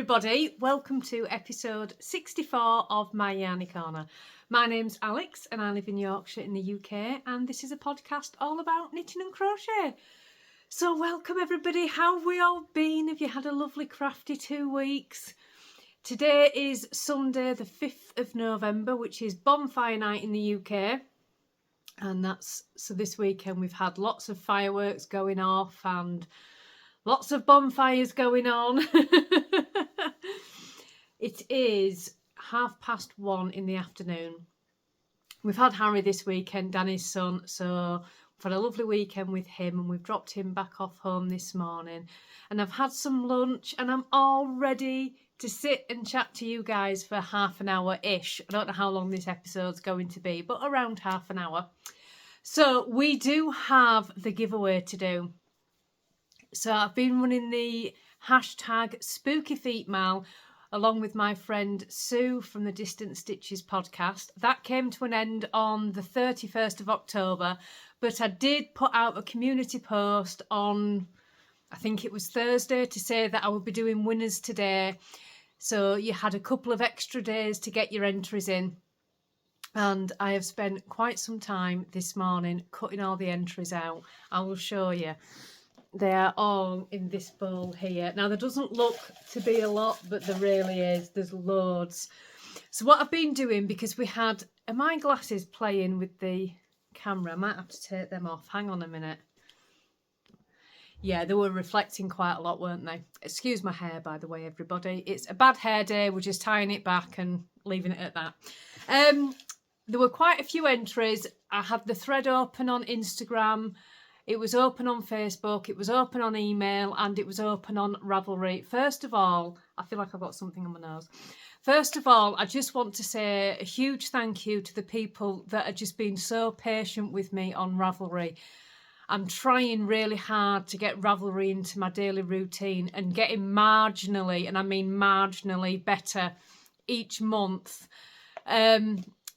everybody, welcome to episode 64 of my Yarny Corner. My name's Alex and I live in Yorkshire in the UK, and this is a podcast all about knitting and crochet. So welcome everybody, how have we all been? Have you had a lovely crafty 2 weeks? Today is Sunday the 5th of November, which is bonfire night in the UK. And so this weekend we've had lots of fireworks going off and lots of bonfires going on. It is 1:30 in the afternoon. We've had Harry this weekend, Danny's son, so we've had a lovely weekend with him and we've dropped him back off home this morning. And I've had some lunch and I'm all ready to sit and chat to you guys for half an hour-ish. I don't know how long this episode's going to be, but around half an hour. So we do have the giveaway to do. So I've been running the hashtag Spooky Feet Mal along with my friend Sue from the Distant Stitches podcast. That came to an end on the 31st of October, but I did put out a community post on, I think it was Thursday, to say that I would be doing winners today. So you had a couple of extra days to get your entries in. And I have spent quite some time this morning cutting all the entries out. I will show you. They are all in this bowl here. Now, there doesn't look to be a lot, but there really is. There's loads. So what I've been doing, because we had... Are my glasses playing with the camera? I might have to take them off. Hang on a minute. Yeah, they were reflecting quite a lot, weren't they? Excuse my hair, by the way, everybody. It's a bad hair day. We're just tying it back and leaving it at that. There were quite a few entries. I had the thread open on Instagram. It was open on Facebook, it was open on email, and it was open on Ravelry. First of all, I feel like I've got something on my nose. First of all, I just want to say a huge thank you to the people that have just been so patient with me on Ravelry. I'm trying really hard to get Ravelry into my daily routine and getting marginally, and I mean marginally, better each month.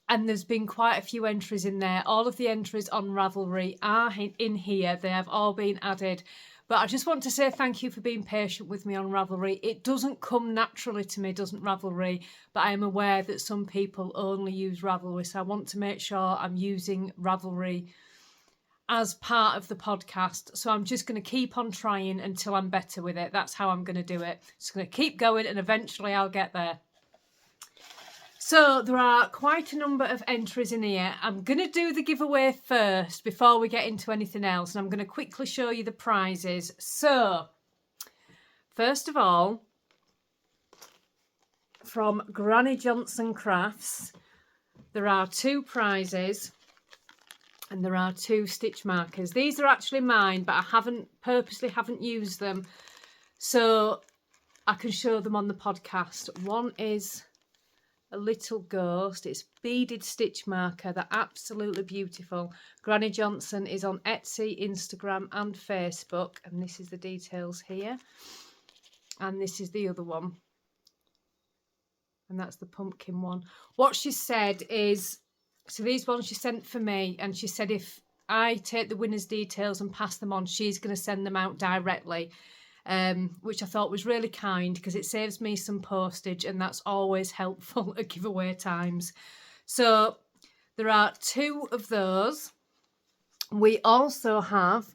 And there's been quite a few entries in there. All of the entries on Ravelry are in here. They have all been added. But I just want to say thank you for being patient with me on Ravelry. It doesn't come naturally to me, doesn't Ravelry? But I am aware that some people only use Ravelry. So I want to make sure I'm using Ravelry as part of the podcast. So I'm just going to keep on trying until I'm better with it. That's how I'm going to do it. Just going to keep going and eventually I'll get there. So there are quite a number of entries in here. I'm going to do the giveaway first before we get into anything else. And I'm going to quickly show you the prizes. So, first of all, from GrannyJohnsonCrafts, there are 2 prizes and there are 2 stitch markers. These are actually mine, but I purposely haven't used them so I can show them on the podcast. One is a little ghost. It's beaded stitch marker. They're absolutely beautiful. Granny Johnson is on Etsy, Instagram and Facebook, and this is the details here. And this is the other one, and that's the pumpkin one. What she said is, so these ones she sent for me, and she said if I take the winner's details and pass them on, she's going to send them out directly. Which I thought was really kind because it saves me some postage and that's always helpful at giveaway times. So there are 2 of those. We also have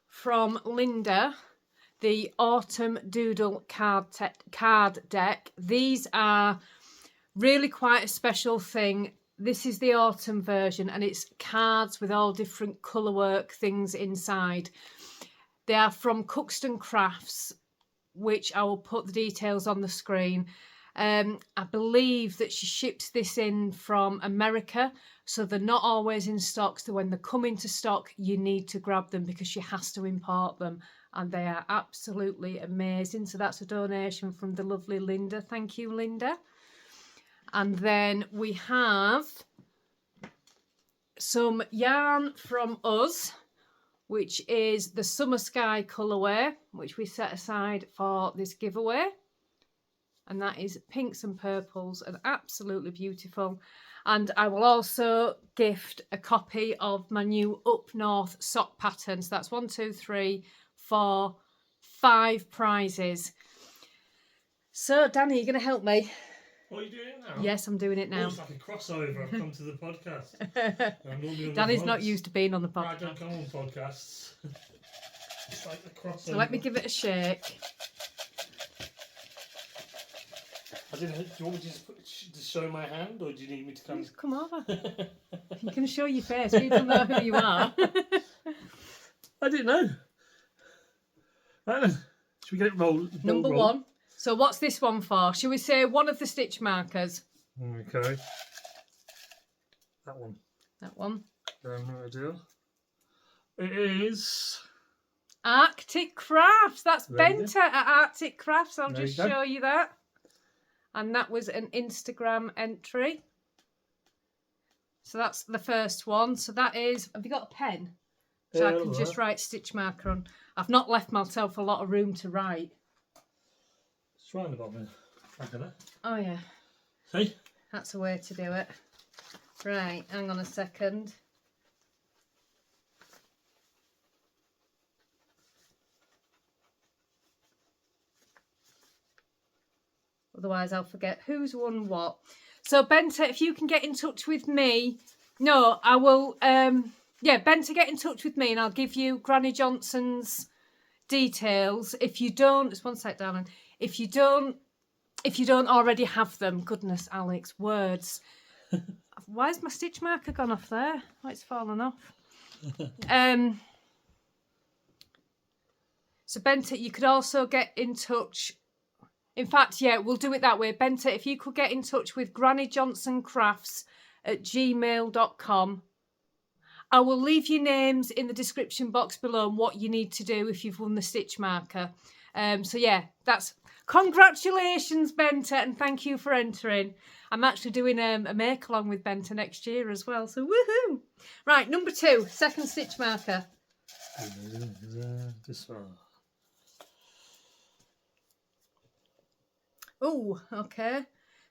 from Linda the Autumn Doodle card deck. These are really quite a special thing. This is the autumn version and it's cards with all different colour work things inside. They are from Cookston Crafts, which I will put the details on the screen. I believe that she ships this in from America, so they're not always in stock. So when they come into stock, you need to grab them because she has to import them. And they are absolutely amazing. So that's a donation from the lovely Linda. Thank you, Linda. And then we have some yarn from us, which is the Summer Sky colourway, which we set aside for this giveaway. And that is pinks and purples and absolutely beautiful. And I will also gift a copy of my new Up North sock pattern. So that's 1, 2, 3, 4, 5 prizes. So, Danny, you're going to help me? What are you doing now? Yes, I'm doing it now. Oh, it's like a crossover. I've come to the podcast. I'm normally on Danny's the not vlogs. used to being on the No, I podcast. don't come on podcasts. It's like the crossover. So let me give it a shake. I don't know, do you want me to just show my hand, or do you need me to come? Just come over. You can show your face. People know who you are. I didn't know. Right then. Should we get it rolled? Number one. So what's this one for? Shall we say one of the stitch markers? Okay. That one. That one. No idea. It is Arctic Crafts. That's There you Benta at Arctic Crafts. I'll There just you go. show you that. And that was an Instagram entry. So that's the first one. So that is, have you got a pen? So I can just write stitch marker on. I've not left myself a lot of room to write. It's round about me. Back of it. Oh yeah. See? That's a way to do it. Right, hang on a second. Otherwise I'll forget who's won what. So Benta, if you can get in touch with me. No, I will yeah, Benta, get in touch with me and I'll give you Granny Johnson's details. If you don't, just one sec, darling. If you don't already have them, goodness, Alex, words. Why has my stitch marker gone off there? Oh, it's fallen off. So Benta, you could also get in touch. In fact, yeah, we'll do it that way. Benta, if you could get in touch with GrannyJohnsonCrafts at gmail.com. I will leave your names in the description box below and what you need to do if you've won the stitch marker. So yeah, that's congratulations, Benta, and thank you for entering. I'm actually doing a make along with Benta next year as well, so woohoo! Right, number 2, second stitch marker. This one. Oh, okay.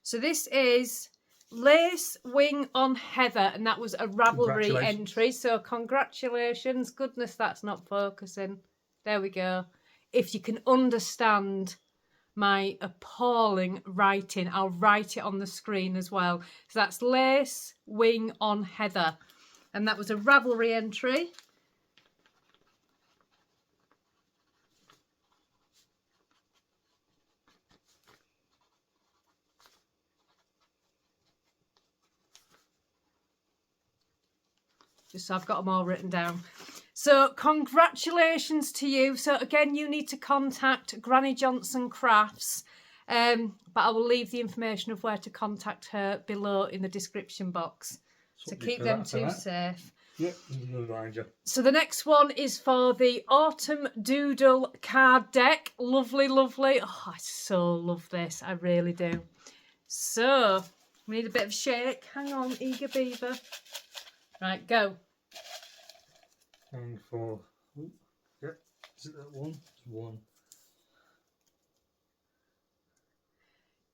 So this is Lace Wing on Heather, and that was a Ravelry entry. So congratulations. Goodness, that's not focusing. There we go. If you can understand my appalling writing, I'll write it on the screen as well. So that's Lace Wing on Heather, and that was a Ravelry entry. Just so I've got them all written down. So congratulations to you. So again, you need to contact Granny Johnson Crafts, but I will leave the information of where to contact her below in the description box to keep them two safe. Yep, you'll find you. So the next one is for the Autumn Doodle card deck. Lovely, lovely. Oh, I so love this. I really do. So we need a bit of shake. Hang on, eager beaver. Right, go. And for, yep, is it that one? It's one.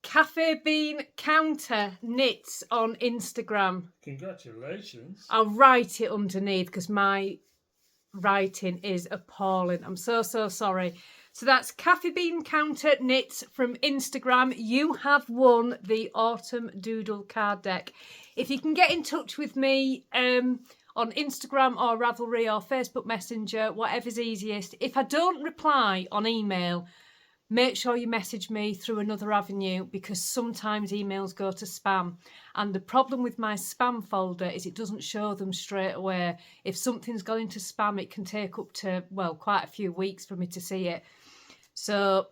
Cafe Bean Counter Knits on Instagram. Congratulations. I'll write it underneath because my writing is appalling. I'm so sorry. So that's Cafe Bean Counter Knits from Instagram. You have won the Autumn Doodle card deck. If you can get in touch with me on Instagram or Ravelry or Facebook Messenger, whatever's easiest. If I don't reply on email, make sure you message me through another avenue because sometimes emails go to spam. And the problem with my spam folder is it doesn't show them straight away. If something's gone into spam, it can take up to, well, quite a few weeks for me to see it. So,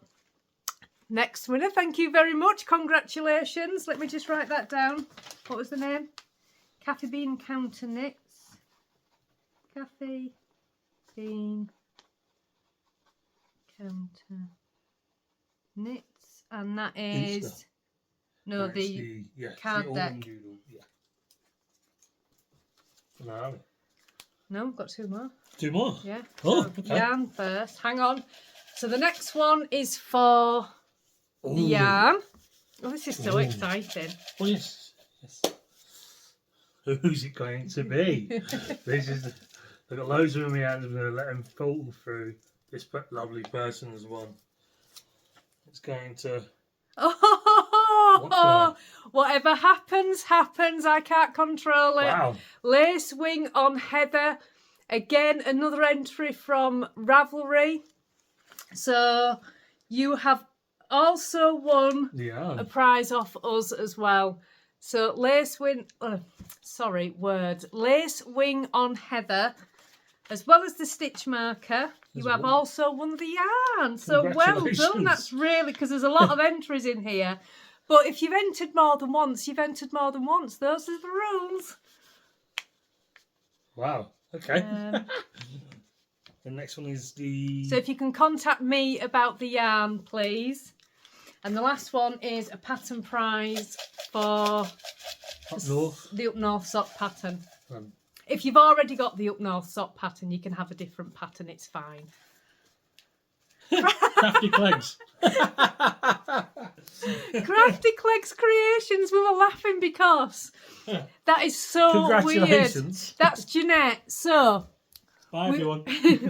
next winner, thank you very much. Congratulations. Let me just write that down. What was the name? Cafe Bean Counter Knits. Cafe Bean Counter Knits, and that is Insta. no the card deck. Doodle, yeah. No, I've got 2 more. 2 more? Yeah. Oh, so okay. Yarn first. Hang on. So the next one is for the yarn. Oh, this is so exciting. Oh yes, yes. Who's it going to be? This is. I've got loads of them in my hands. I'm going to let them filter through. This lovely person's one. It's going to. Oh, whatever happens, happens. I can't control it. Wow. Lace wing on heather. Again, another entry from Ravelry. So you have also won a prize off us as well. So lace wing, lace wing on heather, as well as the stitch marker. You have also won the yarn. So well done. That's really, because there's a lot of entries in here. But if you've entered more than once, you've entered more than once. Those are the rules. Wow. Okay. The next one is the... So if you can contact me about the yarn, please. And the last one is a pattern prize for the Up North sock pattern. If you've already got the Up North sock pattern, you can have a different pattern. It's fine. Crafty Clegs. Crafty Clegs Creations. We were laughing because that is so weird. That's Jeanette. So... Bye, everyone.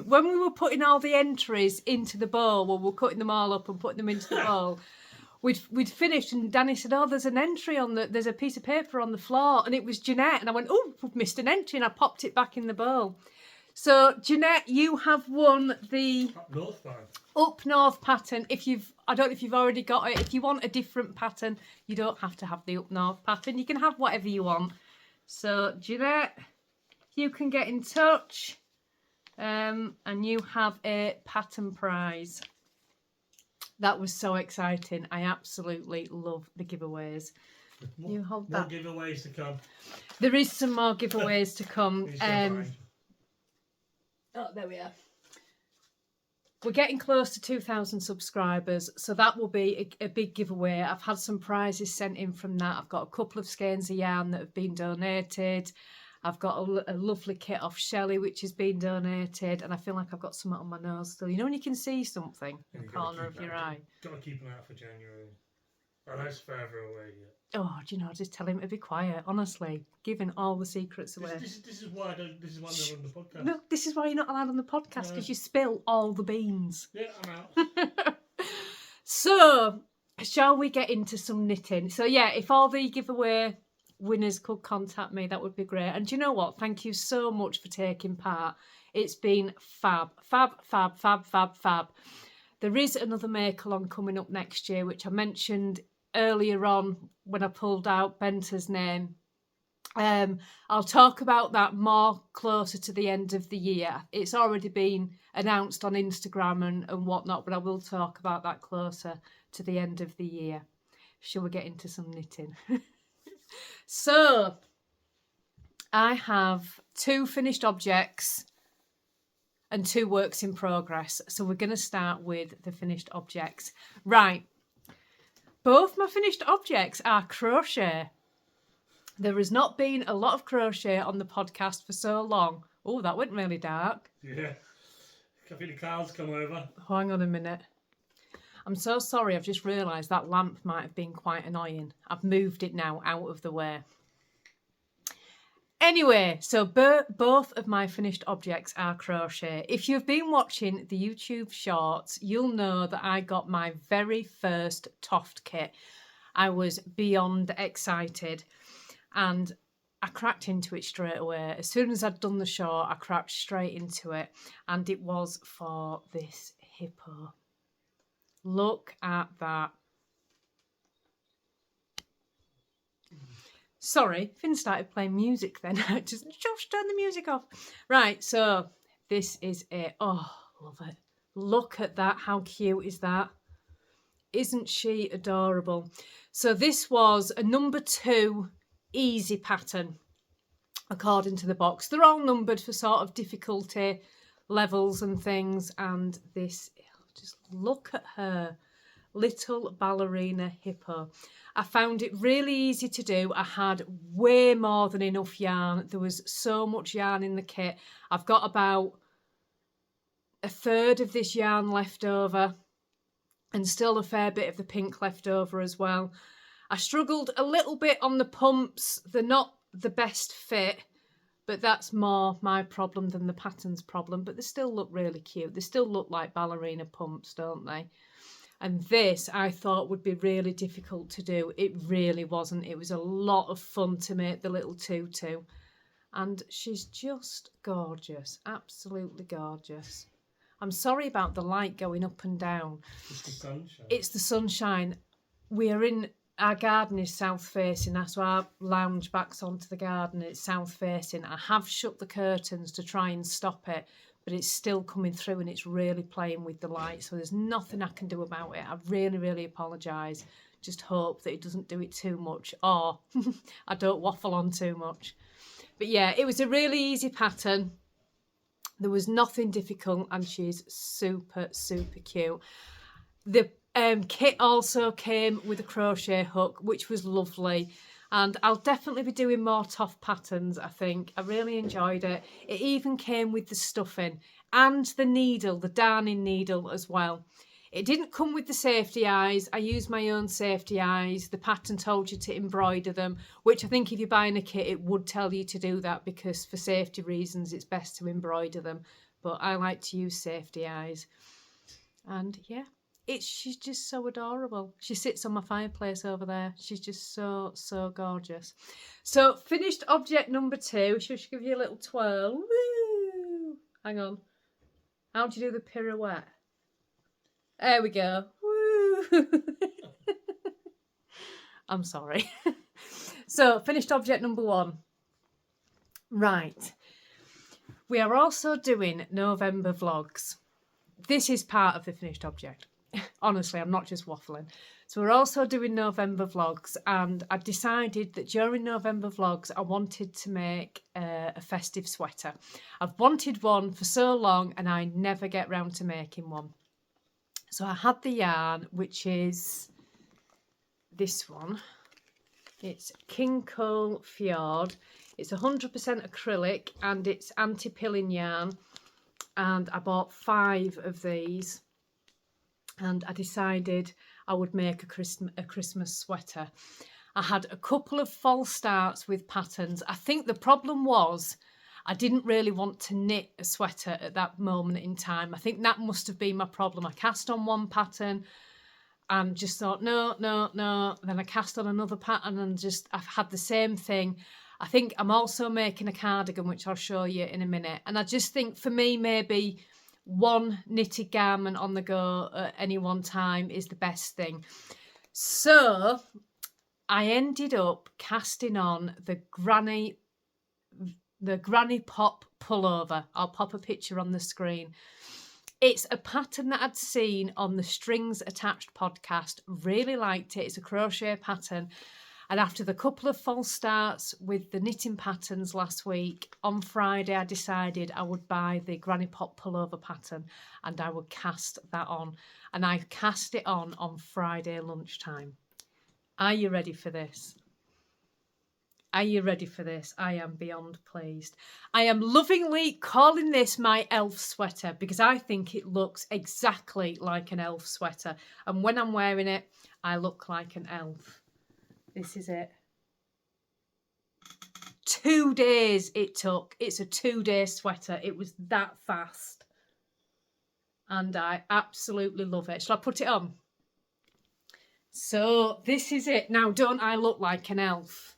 When we were putting all the entries into the bowl, when we were cutting them all up and putting them into the bowl, we'd finished and Danny said, "Oh, there's an entry there's a piece of paper on the floor," and it was Jeanette. And I went, "Oh, we've missed an entry," and I popped it back in the bowl. So Jeanette, you have won the Up North pattern. I don't know if you've already got it. If you want a different pattern, you don't have to have the Up North pattern. You can have whatever you want. So Jeanette, you can get in touch. And you have a pattern prize. That was so exciting. I absolutely love the giveaways. You hold that. More giveaways to come. There is some more giveaways to come. Oh, there we are. We're getting close to 2,000 subscribers, so that will be a big giveaway. I've had some prizes sent in from that. I've got a couple of skeins of yarn that have been donated. I've got a lovely kit off Shelley, which has been donated, and I feel like I've got something on my nose still. You know when you can see something in the corner of your eye? Got to keep an eye out for January. Oh, that's further away yet. Oh, do you know, just tell him to be quiet, honestly. Giving all the secrets away. This is why I'm not on the podcast. No, this is why you're not allowed on the podcast, because you spill all the beans. Yeah, I'm out. So, shall we get into some knitting? So, yeah, if all the giveaway winners could contact me, that would be great. And do you know what? Thank you so much for taking part. It's been fab. Fab, fab, fab, fab, fab. There is another make-along coming up next year, which I mentioned earlier on when I pulled out Benta's name. I'll talk about that more closer to the end of the year. It's already been announced on Instagram and whatnot, but I will talk about that closer to the end of the year. Shall we get into some knitting? So, I have 2 finished objects and 2 works in progress. So we're going to start with the finished objects. Right. Both my finished objects are crochet. There has not been a lot of crochet on the podcast for so long. Oh, that went really dark. Yeah. I feel the clouds come over. Hang on a minute. I'm so sorry, I've just realised that lamp might have been quite annoying. I've moved it now out of the way. Anyway, so both of my finished objects are crochet. If you've been watching the YouTube shorts, you'll know that I got my very first Toft kit. I was beyond excited and I cracked into it straight away. As soon as I'd done the short, I cracked straight into it, and it was for this hippo. Look at that. Sorry, Finn started playing music then. Just turn the music off. Right, so this is it. Oh, love it. Look at that. How cute is that? Isn't she adorable? So this was a number 2 easy pattern, according to the box. They're all numbered for sort of difficulty levels and things. And this, just look at her. Little ballerina hippo. I found it really easy to do. I had way more than enough yarn. There was so much yarn in the kit. I've got about 1/3 of this yarn left over and still a fair bit of the pink left over as well. I struggled a little bit on the pumps. They're not the best fit, but that's more my problem than the pattern's problem. But they still look really cute. They still look like ballerina pumps, don't they? And this I thought would be really difficult to do. It really wasn't. It was a lot of fun to make the little tutu. And she's just gorgeous, absolutely gorgeous. I'm sorry about the light going up and down. It's the sunshine. It's the sunshine. We're in, our garden is south facing, so our lounge backs onto the garden. It's south facing. I have shut the curtains to try and stop it, but it's still coming through and it's really playing with the light. So there's nothing I can do about it. I really, really apologise. Just hope that it doesn't do it too much, or I don't waffle on too much. But yeah, it was a really easy pattern. There was nothing difficult, and she's super, super cute. The kit also came with a crochet hook, which was lovely. And I'll definitely be doing more toff patterns, I think. I really enjoyed it. It even came with the stuffing and the needle, the darning needle as well. It didn't come with the safety eyes. I used my own safety eyes. The pattern told you to embroider them, which I think if you're buying a kit, it would tell you to do that, because for safety reasons, it's best to embroider them. But I like to use safety eyes. And yeah, she's just so adorable. She sits on my fireplace over there. She's just so, so gorgeous. So finished object number 2. Should I give you a little twirl? Woo! Hang on. How do you do the pirouette? There we go. Woo! I'm sorry. So, finished object number 1. Right. We are also doing November vlogs. This is part of the finished object. Honestly, I'm not just waffling. So we're also doing November vlogs, and I decided that during November vlogs I wanted to make a festive sweater. I've wanted one for so long and I never get round to making one. So I had the yarn, which is this one. It's King Cole Fjord. It's 100% acrylic and it's anti-pilling yarn. And I bought 5 of these. And I decided I would make a Christmas sweater. I had a couple of false starts with patterns. I think the problem was I didn't really want to knit a sweater at that moment in time. I think that must have been my problem. I cast on one pattern and just thought, no. Then I cast on another pattern and I've had the same thing. I think I'm also making a cardigan, which I'll show you in a minute. And I just think for me, maybe one knitted garment on the go at any one time is the best thing. So I ended up casting on the Granny Pop Pullover. I'll pop a picture on the screen. It's a pattern that I'd seen on the Strings Attached podcast. Really liked it. It's a crochet pattern. And after the couple of false starts with the knitting patterns last week, on Friday I decided I would buy the Granny Pop Pullover pattern and I would cast that on. And I cast it on Friday lunchtime. Are you ready for this? Are you ready for this? I am beyond pleased. I am lovingly calling this my elf sweater because I think it looks exactly like an elf sweater. And when I'm wearing it, I look like an elf. This is it. 2 days it took. It's a 2-day sweater. It was that fast. And I absolutely love it. Shall I put it on? So this is it. Now, don't I look like an elf?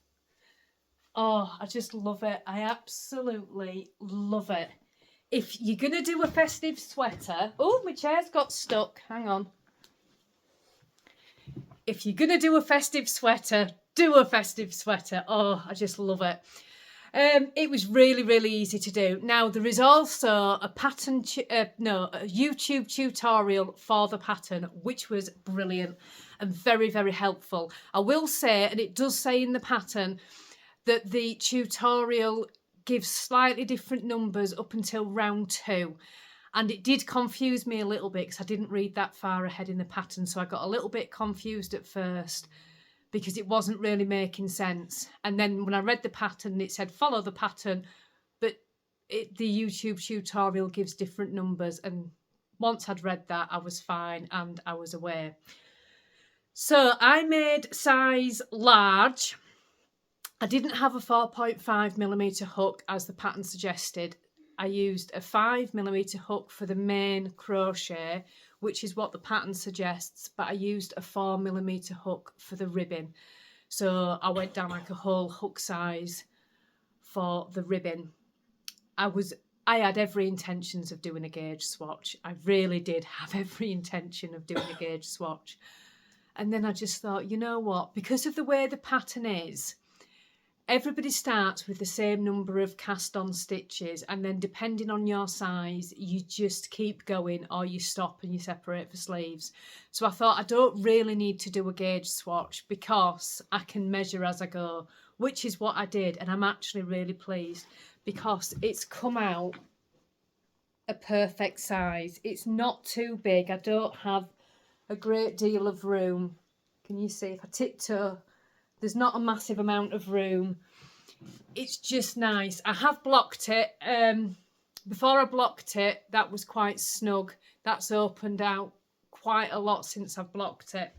Oh, I just love it. I absolutely love it. If you're going to do a festive sweater... Oh, my chair's got stuck. Hang on. If you're going to do a festive sweater, do a festive sweater. Oh, I just love it. It was really, really easy to do. Now, there is also a pattern... a YouTube tutorial for the pattern, which was brilliant and very, very helpful. I will say, and it does say in the pattern, that the tutorial gives slightly different numbers up until round 2. And it did confuse me a little bit because I didn't read that far ahead in the pattern. So I got a little bit confused at first because it wasn't really making sense. And then when I read the pattern, it said follow the pattern, but the YouTube tutorial gives different numbers. And once I'd read that, I was fine and I was aware. So I made size large. I didn't have a 4.5mm hook as the pattern suggested. I used a 5mm hook for the main crochet, which is what the pattern suggests, but I used a 4mm hook for the ribbon. So I went down like a whole hook size for the ribbon. I had every intentions of doing a gauge swatch. I really did have every intention of doing a gauge swatch. And then I just thought, you know what, because of the way the pattern is, everybody starts with the same number of cast on stitches, and then depending on your size, you just keep going or you stop and you separate for sleeves. So I thought I don't really need to do a gauge swatch because I can measure as I go, which is what I did. And I'm actually really pleased because it's come out a perfect size. It's not too big. I don't have a great deal of room. Can you see if I tiptoe? There's not a massive amount of room. It's just nice. I have blocked it. Before I blocked it, that was quite snug. That's opened out quite a lot since I've blocked it.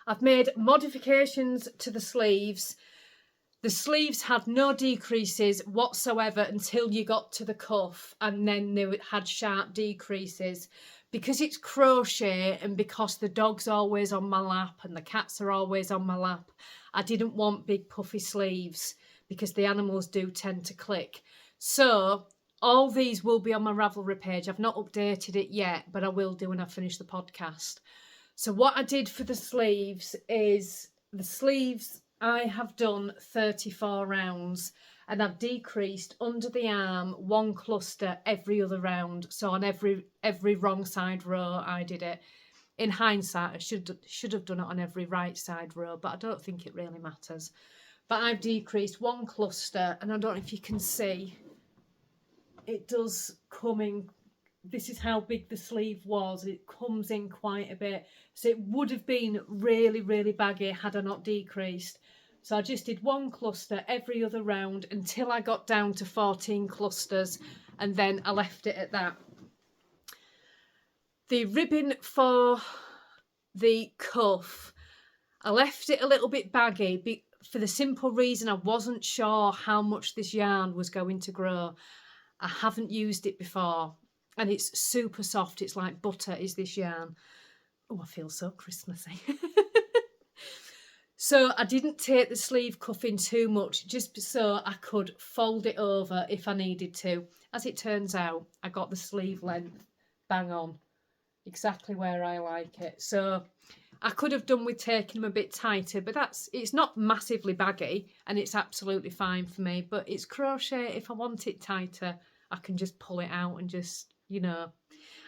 I've made modifications to the sleeves. The sleeves had no decreases whatsoever until you got to the cuff, and then they had sharp decreases. Because it's crochet and because the dog's always on my lap and the cats are always on my lap, I didn't want big puffy sleeves because the animals do tend to click. So all these will be on my Ravelry page. I've not updated it yet, but I will do when I finish the podcast. So what I did for the sleeves is, the sleeves I have done 34 rounds, and I've decreased under the arm 1 cluster every other round. So on every wrong side row I did it. In hindsight, I should have done it on every right side row, but I don't think it really matters. But I've decreased 1 cluster, and I don't know if you can see, it does come in. This is how big the sleeve was. It comes in quite a bit. So it would have been really, really baggy had I not decreased. So I just did 1 cluster every other round until I got down to 14 clusters, and then I left it at that. The ribbon for the cuff, I left it a little bit baggy for the simple reason I wasn't sure how much this yarn was going to grow. I haven't used it before, and it's super soft. It's like butter is this yarn. Oh, I feel so Christmassy. So I didn't take the sleeve cuff in too much, just so I could fold it over if I needed to. As it turns out, I got the sleeve length bang on, exactly where I like it. So I could have done with taking them a bit tighter, but it's not massively baggy and it's absolutely fine for me. But it's crochet. If I want it tighter, I can just pull it out and just, you know.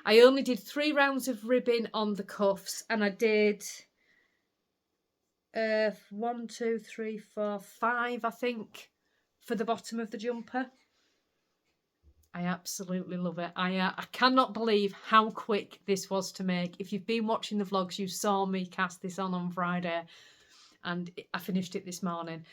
I only did 3 rounds of ribbon on the cuffs, and I did 1, 2, 3, 4, 5, I think, for the bottom of the jumper. I absolutely love it. I cannot believe how quick this was to make. If you've been watching the vlogs, you saw me cast this on Friday, and I finished it this morning.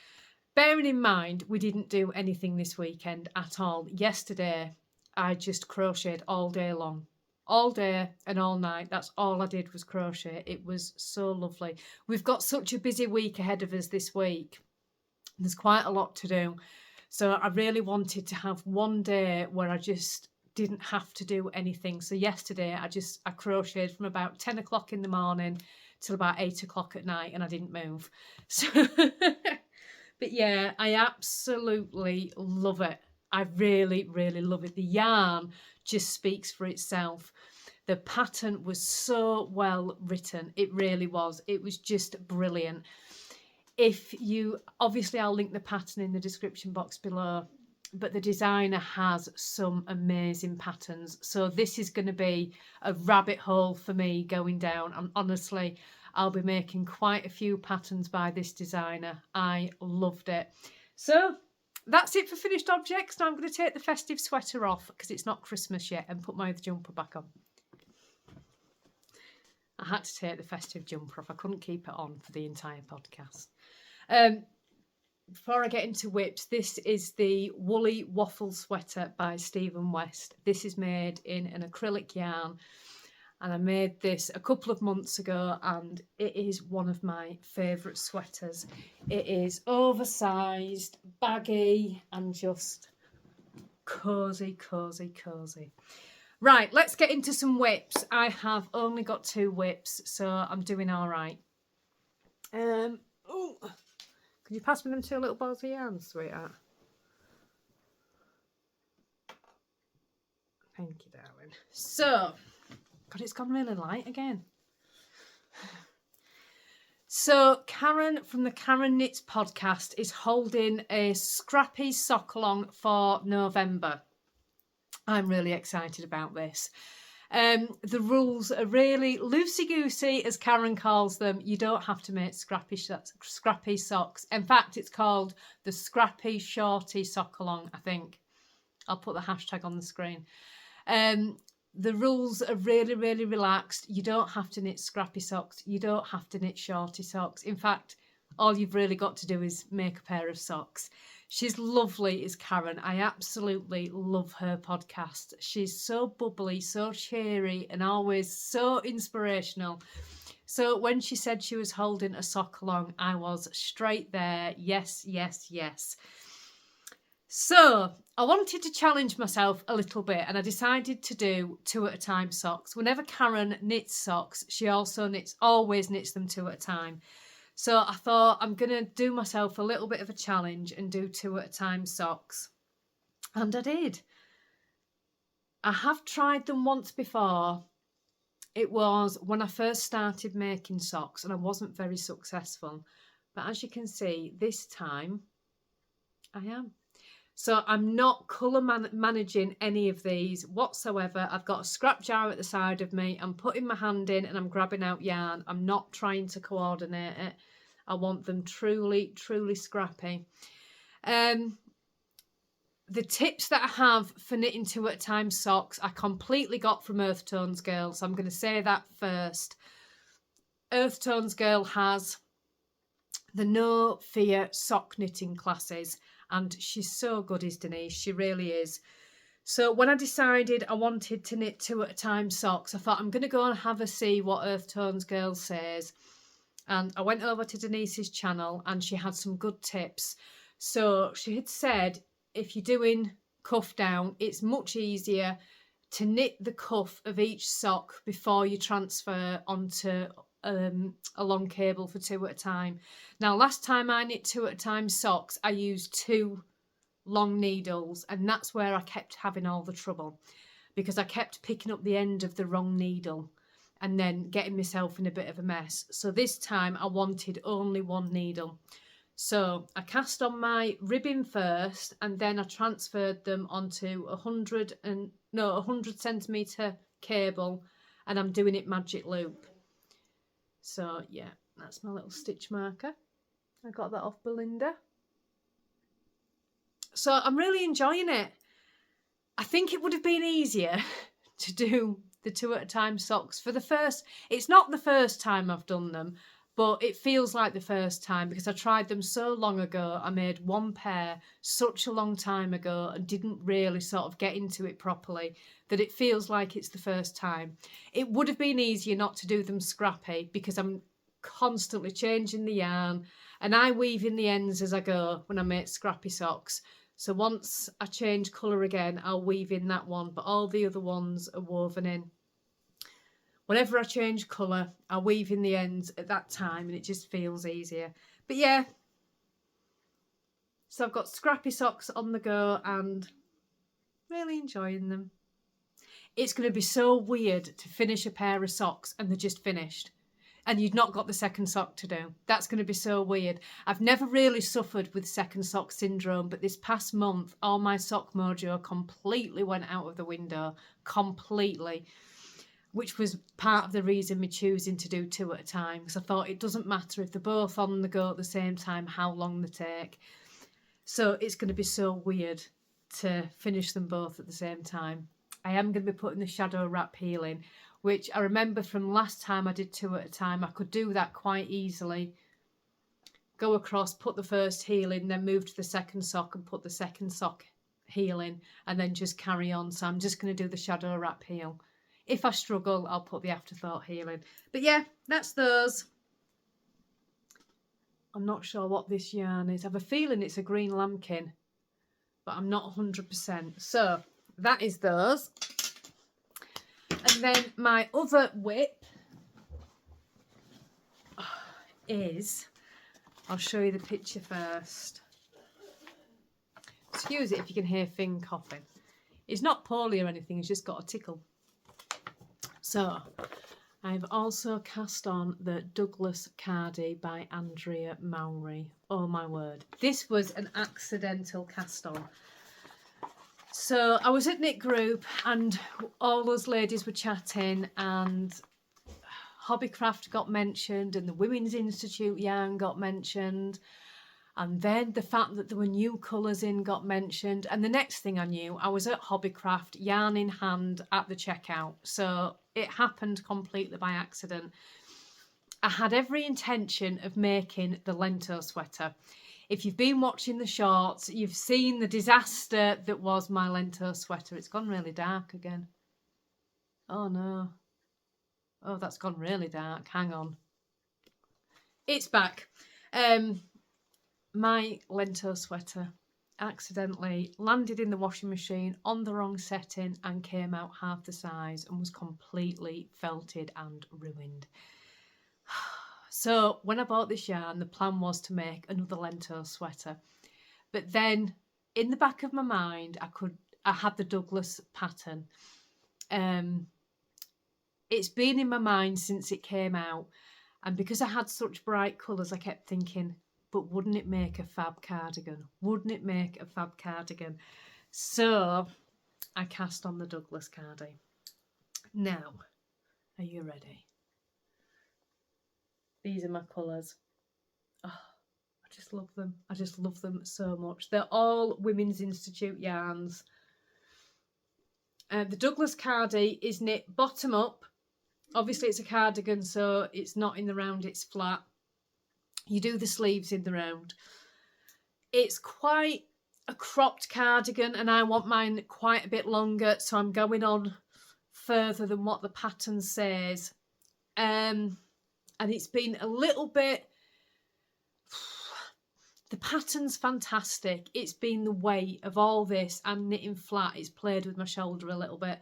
Bearing in mind, we didn't do anything this weekend at all. Yesterday, I just crocheted all day long. All day and all night. That's all I did was crochet. It was so lovely. We've got such a busy week ahead of us this week. There's quite a lot to do. So I really wanted to have one day where I just didn't have to do anything. So yesterday I crocheted from about 10 o'clock in the morning till about 8 o'clock at night, and I didn't move. So, but yeah, I absolutely love it. I really, really love it. The yarn just speaks for itself. The pattern was so well written. It really was. It was just brilliant. Obviously I'll link the pattern in the description box below, but the designer has some amazing patterns. So this is going to be a rabbit hole for me going down. And honestly, I'll be making quite a few patterns by this designer. I loved it. So that's it for finished objects. Now I'm going to take the festive sweater off because it's not Christmas yet and put my other jumper back on. I had to take the festive jumper off. I couldn't keep it on for the entire podcast. Before I get into whips, this is the Woolly Waffle Sweater by Stephen West. This is made in an acrylic yarn, and I made this a couple of months ago, and it is one of my favourite sweaters. It is oversized, baggy, and just Cosy, cosy, cosy. Right, let's get into some whips. I have only got 2 whips, so I'm doing all right. Oh, could you pass me them 2 little balls of yarn, sweetheart? Thank you, darling. So, God, it's gone really light again. So, Karen from the Karen Knits podcast is holding a Scrappy Sockalong for November. I'm really excited about this. The rules are really loosey-goosey, as Karen calls them. You don't have to make scrappy socks. In fact, it's called the Scrappy Shorty Sockalong, I think. I'll put the hashtag on the screen. The rules are really, really relaxed. You don't have to knit scrappy socks. You don't have to knit shorty socks. In fact, all you've really got to do is make a pair of socks. She's lovely, is Karen. I absolutely love her podcast. She's so bubbly, so cheery, and always so inspirational. So when she said she was holding a sock along, I was straight there. Yes, yes, yes. So I wanted to challenge myself a little bit, and I decided to do 2 at a time socks. Whenever Karen knits socks, she also always knits them 2 at a time. So I thought I'm going to do myself a little bit of a challenge and do 2 at a time socks. And I did. I have tried them once before. It was when I first started making socks, and I wasn't very successful. But as you can see, this time I am. So I'm not colour managing any of these whatsoever. I've got a scrap jar at the side of me. I'm putting my hand in and I'm grabbing out yarn. I'm not trying to coordinate it. I want them truly, truly scrappy. The tips that I have for knitting 2 at a time socks, I completely got from Earth Tones Girl. So I'm going to say that first. Earth Tones Girl has the No Fear sock knitting classes. And she's so good, is Denise. She really is. So when I decided I wanted to knit 2 at a time socks, I thought I'm going to go and have a see what Earth Tones Girl says. And I went over to Denise's channel and she had some good tips. So she had said, if you're doing cuff down, it's much easier to knit the cuff of each sock before you transfer onto a long cable for 2 at a time. Now, last time I knit 2 at a time socks, I used 2 long needles, and that's where I kept having all the trouble, because I kept picking up the end of the wrong needle and then getting myself in a bit of a mess. So this time I wanted only 1 needle. So I cast on my ribbon first, and then I transferred them onto a 100 centimetre cable, and I'm doing it magic loop. So yeah, that's my little stitch marker. I got that off Belinda. So I'm really enjoying it. I think it would have been easier to do the 2 at a time socks for the first. It's not the first time I've done them, but it feels like the first time because I tried them so long ago. I made 1 pair such a long time ago and didn't really sort of get into it properly, that it feels like it's the first time. It would have been easier not to do them scrappy because I'm constantly changing the yarn and I weave in the ends as I go when I make scrappy socks. So once I change colour again, I'll weave in that one, but all the other ones are woven in. Whenever I change colour, I weave in the ends at that time and it just feels easier. But yeah, so I've got scrappy socks on the go and really enjoying them. It's going to be so weird to finish a pair of socks and they're just finished and you've not got the second sock to do. That's going to be so weird. I've never really suffered with second sock syndrome, but this past month, all my sock mojo completely went out of the window. Completely. Which was part of the reason me choosing to do 2 at a time, because I thought it doesn't matter if they're both on the go at the same time how long they take. So it's going to be so weird to finish them both at the same time. I am going to be putting the shadow wrap heel in, which I remember from last time I did 2 at a time, I could do that quite easily. Go across, put the first heel in, then move to the second sock and put the second sock heel in, and then just carry on. So I'm just going to do the shadow wrap heel. If I struggle, I'll put the afterthought heel in. But yeah, that's those. I'm not sure what this yarn is. I have a feeling it's a green lambkin. but I'm not 100%. So that is those. And then my other whip is, I'll show you the picture first. Excuse it if you can hear Finn coughing. He's not poorly or anything, he's just got a tickle. So I've also cast on the Douglas Cardi by Andrea Mowry. Oh my word, this was an accidental cast on. So I was at Knit Group and all those ladies were chatting, and Hobbycraft got mentioned and the Women's Institute yarn got mentioned, and then the fact that there were new colours in got mentioned, and the next thing I knew I was at Hobbycraft yarn in hand at the checkout. So it happened completely by accident. I had every intention of making the Lento sweater. If you've been watching the shorts, you've seen the disaster that was my Lento sweater. It's gone really dark again. Oh no. Oh, that's gone really dark. Hang on. It's back. My Lento sweater accidentally landed in the washing machine on the wrong setting and came out half the size and was completely felted and ruined. So when I bought this yarn, the plan was to make another Lento sweater. But then in the back of my mind, I had the Douglas pattern. It's been in my mind since it came out. And because I had such bright colours, I kept thinking, but wouldn't it make a fab cardigan? Wouldn't it make a fab cardigan? So I cast on the Douglas Cardi. Now, are you ready? These are my colours. Oh, I just love them. I just love them so much. They're all Women's Institute yarns. The Douglas Cardi is knit bottom up. Obviously it's a cardigan, so it's not in the round, it's flat. You do the sleeves in the round. It's quite a cropped cardigan, and I want mine quite a bit longer, so I'm going on further than what the pattern says. And it's been a little bit, the pattern's fantastic. It's been the weight of all this and knitting flat. It's played with my shoulder a little bit.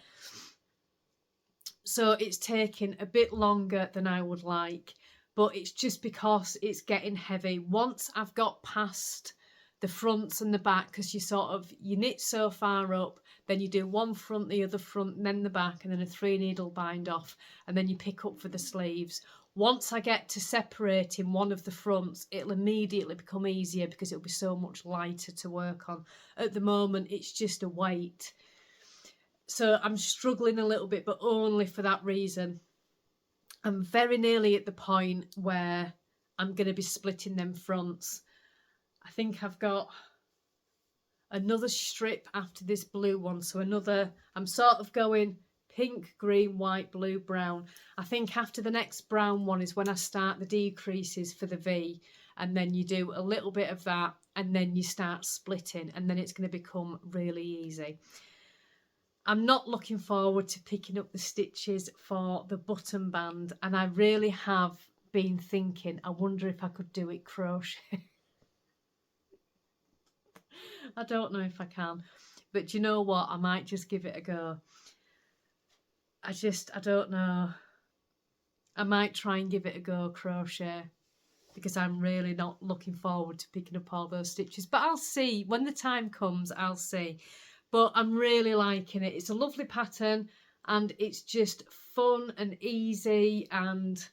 So it's taken a bit longer than I would like, but it's just because it's getting heavy. Once I've got past the fronts and the back, because you knit so far up, then you do one front, the other front, and then the back, and then a 3 needle bind off, and then you pick up for the sleeves. Once I get to separating one of the fronts, it'll immediately become easier because it'll be so much lighter to work on. At the moment, it's just a weight. So I'm struggling a little bit, but only for that reason. I'm very nearly at the point where I'm going to be splitting them fronts. I think I've got another strip after this blue one. So I'm sort of going pink, green, white, blue, brown. I think after the next brown one is when I start the decreases for the V, and then you do a little bit of that, and then you start splitting, and then it's going to become really easy. I'm not looking forward to picking up the stitches for the button band, and I really have been thinking, I wonder if I could do it crochet. I don't know if I can, but you know what? I might just give it a go. I don't know. I might try and give it a go crochet, because I'm really not looking forward to picking up all those stitches. But I'll see. When the time comes, I'll see. But I'm really liking it. It's a lovely pattern, and it's just fun and easy and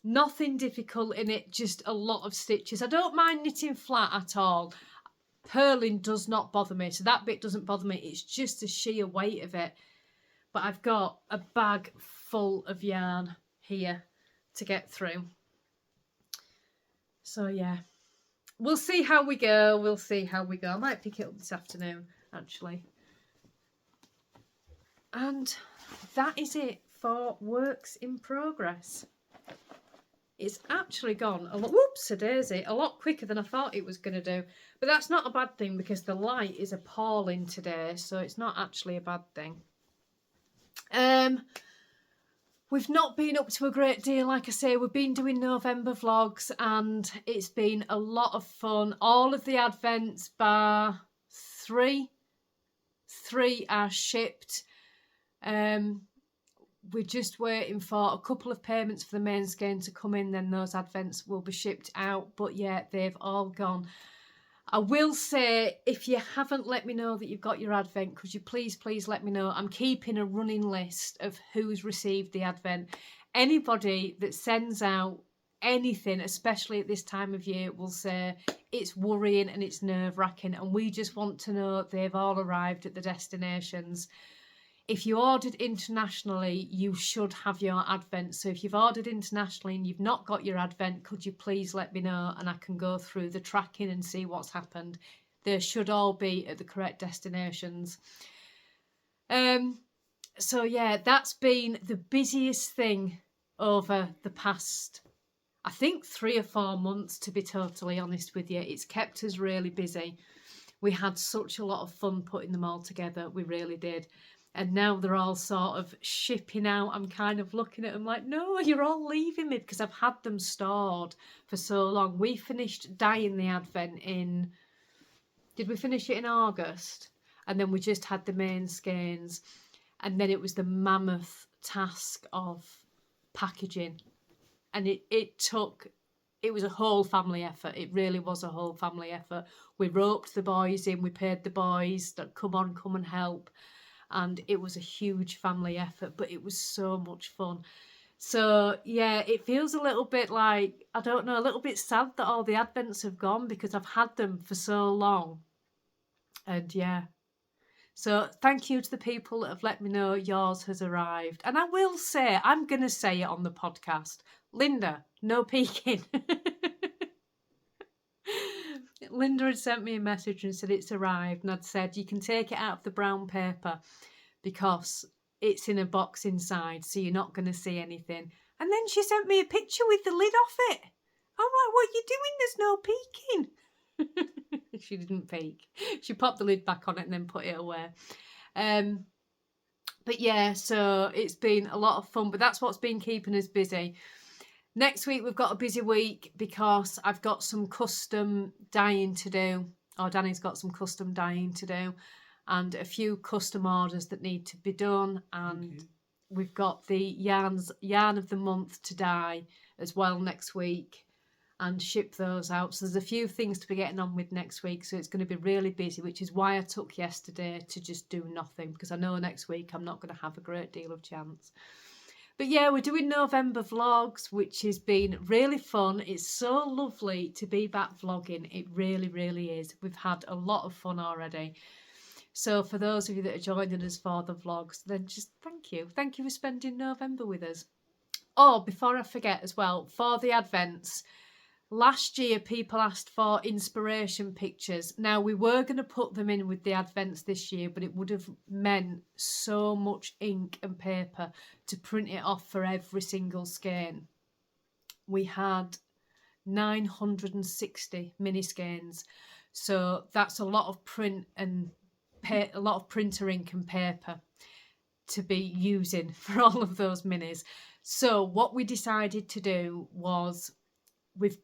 nothing difficult in it, just a lot of stitches. I don't mind knitting flat at all. Purling does not bother me, so that bit doesn't bother me. It's just the sheer weight of it. But I've got a bag full of yarn here to get through. So yeah, we'll see how we go. We'll see how we go. I might pick it up this afternoon, actually. And that is it for works in progress. It's actually gone a lot, whoops-a-daisy, a lot quicker than I thought it was going to do. But that's not a bad thing, because the light is appalling today, so it's not actually a bad thing. We've not been up to a great deal, like I say. We've been doing November vlogs, and it's been a lot of fun. All of the advents bar 3. 3 are shipped. We're just waiting for a couple of payments for the main skein to come in, then those advents will be shipped out. But yeah, they've all gone. I will say, if you haven't let me know that you've got your advent, could you please let me know? I'm keeping a running list of who's received the advent. Anybody that sends out anything, especially at this time of year, will say it's worrying and it's nerve-wracking, and we just want to know they've all arrived at the destinations. If you ordered internationally, you should have your advent. So if you've ordered internationally and you've not got your advent, could you please let me know, and I can go through the tracking and see what's happened. They should all be at the correct destinations. So yeah, that's been the busiest thing over the past, I think, 3 or 4 months, to be totally honest with you. It's kept us really busy. We had such a lot of fun putting them all together. We really did. And now they're all sort of shipping out. I'm kind of looking at them like, no, you're all leaving me, because I've had them stored for so long. We finished dyeing the advent in, did we finish it in August? And then we just had the main skeins. And then it was the mammoth task of packaging. And it was a whole family effort. It really was a whole family effort. We roped the boys in. We paid the boys that come and help. And it was a huge family effort, but it was so much fun. So yeah, it feels a little bit like, I don't know, a little bit sad that all the advents have gone, because I've had them for so long. And yeah, so thank you to the people that have let me know yours has arrived. And I will say, I'm going to say it on the podcast, Linda, no peeking. Linda had sent me a message and said it's arrived, and I'd said you can take it out of the brown paper because it's in a box inside, so you're not going to see anything. And then she sent me a picture with the lid off it. I'm like, what are you doing? There's no peeking. She didn't peek. She popped the lid back on it and then put it away. But yeah, so it's been a lot of fun, but that's what's been keeping us busy. Next week we've got a busy week because I've got some custom dyeing to do, or Danny's got some custom dyeing to do, and a few custom orders that need to be done. And we've got the yarn of the month to dye as well next week and ship those out. So there's a few things to be getting on with next week, so it's going to be really busy, which is why I took yesterday to just do nothing, because I know next week I'm not going to have a great deal of chance. But yeah, we're doing November vlogs, which has been really fun. It's so lovely to be back vlogging. It really, really is. We've had a lot of fun already. So for those of you that are joining us for the vlogs, then just thank you. Thank you for spending November with us. Oh, before I forget as well, for the advents, last year people asked for inspiration pictures. Now, we were going to put them in with the advents this year, but it would have meant so much ink and paper to print it off for every single skein. We had 960 mini skeins, so that's a lot of print and a lot of printer ink and paper to be using for all of those minis. So what we decided to do was, we've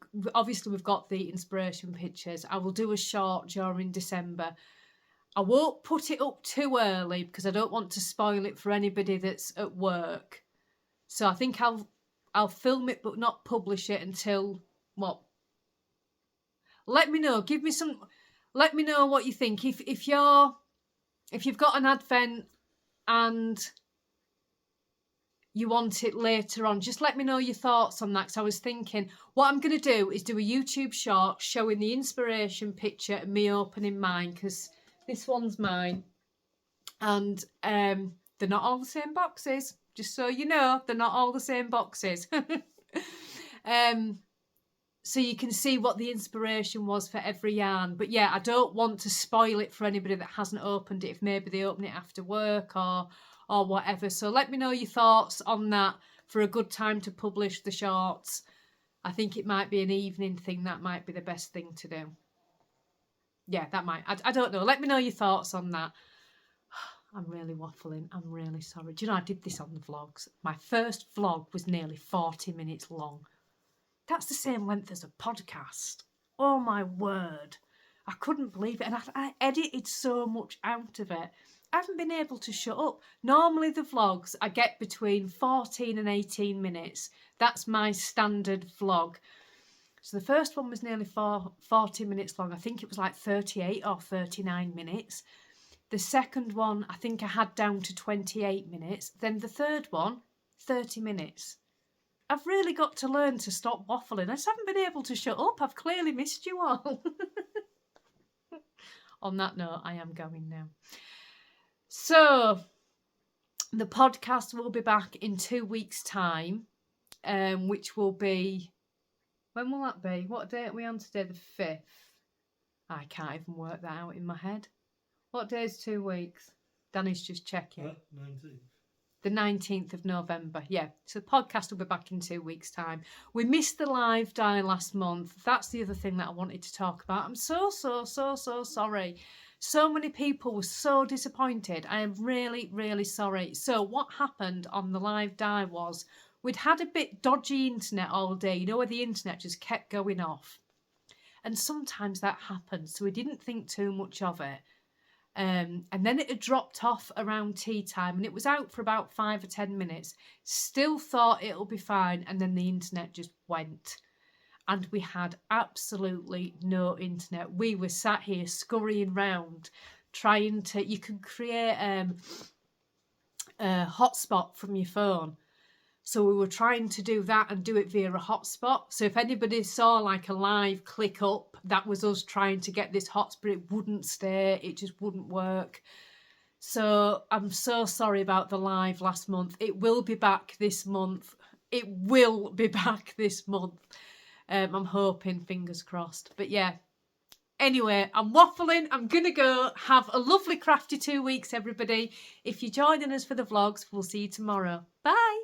got the inspiration pictures. I will do a short during December. I won't put it up too early because I don't want to spoil it for anybody that's at work. So I think I'll film it but not publish it until what? Let me know. Let me know what you think. If you've got an advent and you want it later on, just let me know your thoughts on that, because I was thinking what I'm going to do is do a YouTube short showing the inspiration picture and me opening mine, because this one's mine, and they're not all the same boxes, just so you know. They're not all the same boxes. So you can see what the inspiration was for every yarn. But yeah, I don't want to spoil it for anybody that hasn't opened it, if maybe they open it after work or whatever. So let me know your thoughts on that for a good time to publish the shorts. I think it might be an evening thing. That might be the best thing to do. Yeah, that might. I don't know. Let me know your thoughts on that. I'm really waffling. I'm really sorry. Do you know, I did this on the vlogs. My first vlog was nearly 40 minutes long. That's the same length as a podcast. Oh my word. I couldn't believe it. And I edited so much out of it. I haven't been able to shut up. Normally the vlogs, I get between 14 and 18 minutes. That's my standard vlog. So the first one was nearly 40 minutes long. I think it was like 38 or 39 minutes. The second one, I think I had down to 28 minutes. Then the third one, 30 minutes. I've really got to learn to stop waffling. I just haven't been able to shut up. I've clearly missed you all. On that note, I am going now. So, the podcast will be back in 2 weeks' time, which will be... When will that be? What date are we on today? The 5th. I can't even work that out in my head. What day is 2 weeks? Danny's just checking. 19th. The 19th of November. Yeah, so the podcast will be back in 2 weeks' time. We missed the live die last month. That's the other thing that I wanted to talk about. I'm so sorry. So many people were so disappointed. I am really, really sorry. So what happened on the live die was we'd had a bit dodgy internet all day, you know, where the internet just kept going off. And sometimes that happens, so we didn't think too much of it. And then it had dropped off around tea time and it was out for about 5 or 10 minutes. Still thought it'll be fine, and then the internet just went. And we had absolutely no internet. We were sat here scurrying round trying to... You can create a hotspot from your phone. So we were trying to do that and do it via a hotspot. So if anybody saw like a live click up, that was us trying to get this hotspot. It wouldn't stay. It just wouldn't work. So I'm so sorry about the live last month. It will be back this month. It will be back this month. I'm hoping, fingers crossed. But yeah. Anyway, I'm waffling. I'm going to go. Have a lovely crafty 2 weeks, everybody. If you're joining us for the vlogs, we'll see you tomorrow. Bye.